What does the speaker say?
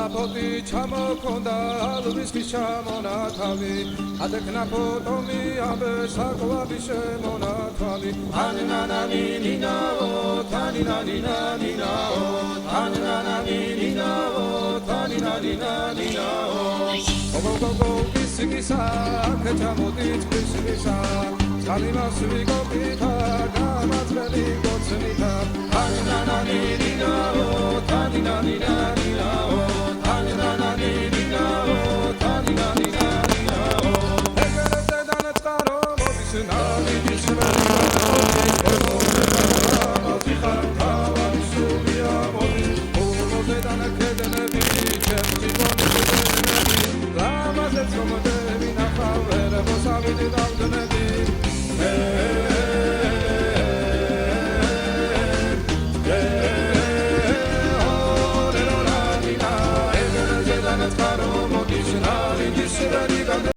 ალაფოტი ჩამოქონდა ალვისის ჩამონათავი ადეკნა ფოტომი ამბე საკვები შემონათვალი ანანანინინაო თანინანინანინაო ანანანინინაო თანინანინანინაო ოგოგოგო კისკისა ქეჩამოდით კისკისა წყალიმას ვიგობითა გამაძრელი გოცნითა ანანანინინაო თანინანინანინაო ანანანინინაო